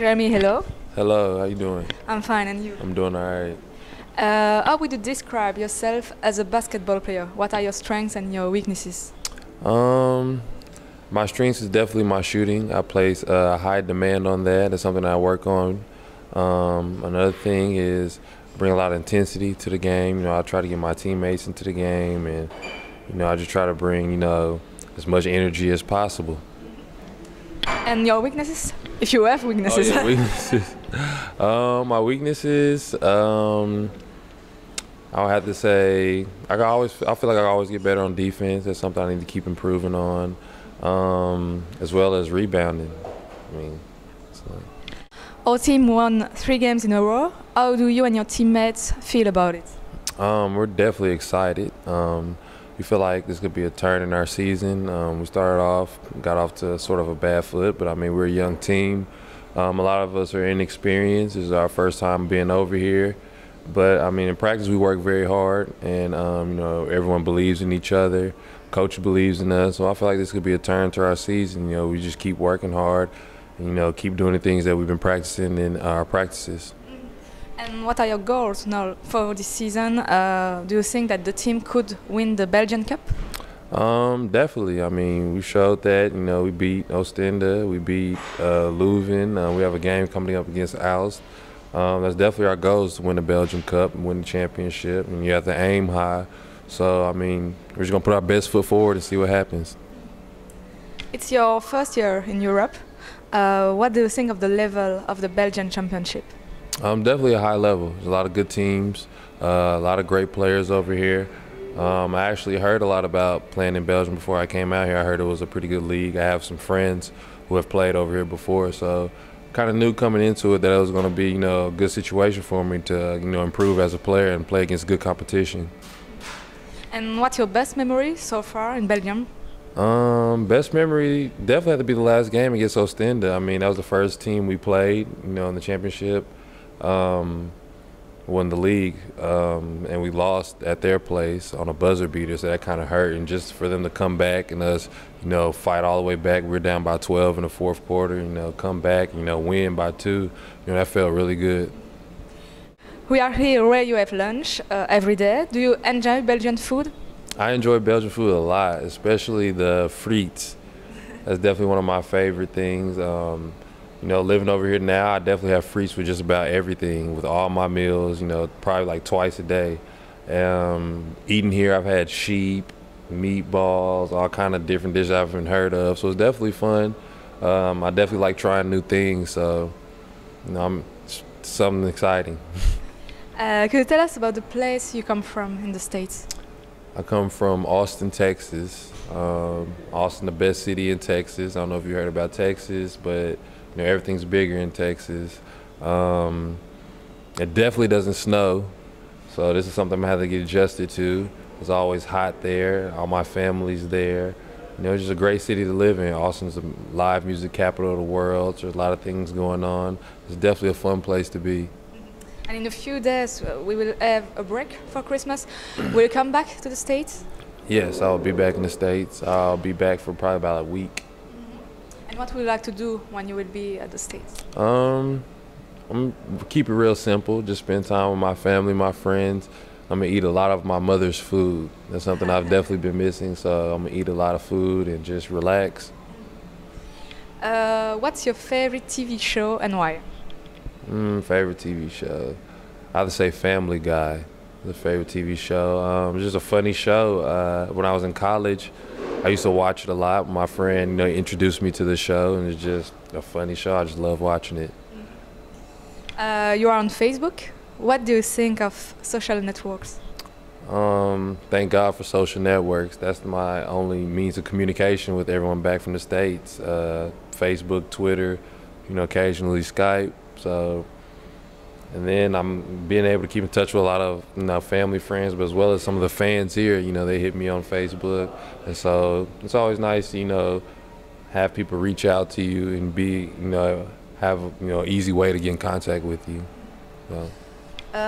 Jeremy, hello. Hello, how you doing? I'm fine, and you? I'm doing all right. How would you describe yourself as a basketball player? What are your strengths and your weaknesses? Um, my strengths is definitely my shooting. I place a high demand on that. That's something I work on. Another thing is bring a lot of intensity to the game. I try to get my teammates into the game, and I just try to bring as much energy as possible. And your weaknesses? If you have weaknesses. Oh, yeah, weaknesses. My weaknesses. I would have to say I feel like I always get better on defense. That's something I need to keep improving on, as well as rebounding. I mean, so. Our team won 3 games in a row. How do you and your teammates feel about it? We're definitely excited. We feel like this could be a turn in our season. We got off to sort of a bad foot, but I mean, we're a young team. A lot of us are inexperienced. This is our first time being over here. But I mean, in practice, we work very hard, and everyone believes in each other. Coach believes in us, so I feel like this could be a turn to our season. We just keep working hard, and, keep doing the things that we've been practicing in our practices. And what are your goals now for this season? Do you think that the team could win the Belgian Cup? Definitely. I mean, we showed that. We beat Ostende, we beat Leuven. We have a game coming up against Aalst. That's definitely our goal, is to win the Belgian Cup and win the championship. And you have to aim high. So, I mean, we're just going to put our best foot forward and see what happens. It's your first year in Europe. What do you think of the level of the Belgian Championship? Definitely a high level. There's a lot of good teams, a lot of great players over here. I actually heard a lot about playing in Belgium before I came out here. I heard it was a pretty good league. I have some friends who have played over here before, so kind of knew coming into it that it was going to be, a good situation for me to, improve as a player and play against good competition. And what's your best memory so far in Belgium? Best memory definitely had to be the last game against Ostende. I mean, that was the first team we played, in the championship. Won the league, and we lost at their place on a buzzer beater, so that kind of hurt. And just for them to come back and us, fight all the way back, we were down by 12 in the fourth quarter, come back, win by 2, that felt really good. We are here where you have lunch every day. Do you enjoy Belgian food? I enjoy Belgian food a lot, especially the frites. That's definitely one of my favorite things. Living over here now, I definitely have frites with just about everything, with all my meals, probably like twice a day. Eating here, I've had sheep, meatballs, all kind of different dishes I haven't heard of, so it's definitely fun. I definitely like trying new things, so, it's something exciting. Could you tell us about the place you come from in the States? I come from Austin, Texas. Austin, the best city in Texas. I don't know if you heard about Texas, but everything's bigger in Texas. It definitely doesn't snow, so this is something I have to get adjusted to. It's always hot there. All my family's there. It's just a great city to live in. Austin's the live music capital of the world. So there's a lot of things going on. It's definitely a fun place to be. And in a few days, we will have a break for Christmas. Will you come back to the States? Yes, I'll be back in the States. I'll be back for probably about a week. And what would you like to do when you will be at the States? I'm keep it real simple. Just spend time with my family, my friends. I'm gonna eat a lot of my mother's food. That's something I've definitely been missing. So I'm gonna eat a lot of food and just relax. What's your favorite TV show and why? Favorite TV show? I have to say Family Guy. The favorite TV show. It's just a funny show. When I was in college, I used to watch it a lot. My friend, introduced me to the show, and it's just a funny show. I just love watching it. You are on Facebook. What do you think of social networks? Thank God for social networks. That's my only means of communication with everyone back from the States. Facebook, Twitter, occasionally Skype. So, and then I'm being able to keep in touch with a lot of family, friends, but as well as some of the fans here. They hit me on Facebook, and so it's always nice to have people reach out to you and be have easy way to get in contact with you. So.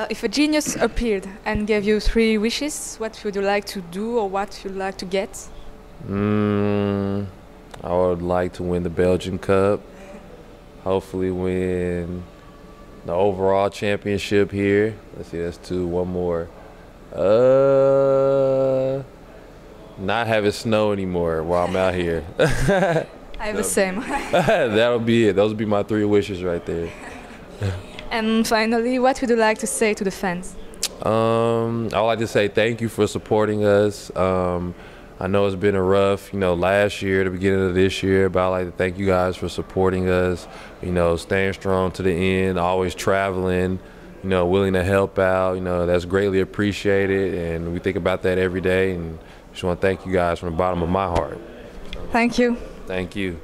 If a genius appeared and gave you 3 wishes, what would you like to do or what would you like to get? I would like to win the Belgian Cup. hopefully win the overall championship here. Let's see, that's 2. One more. Not have it snow anymore while I'm out here. I have the same. That'll be it. Those would be my 3 wishes right there. And finally, what would you like to say to the fans? I'd like to say thank you for supporting us. I know it's been a rough, last year, the beginning of this year, but I'd like to thank you guys for supporting us, staying strong to the end, always traveling, willing to help out, that's greatly appreciated, and we think about that every day, and just want to thank you guys from the bottom of my heart. Thank you. Thank you.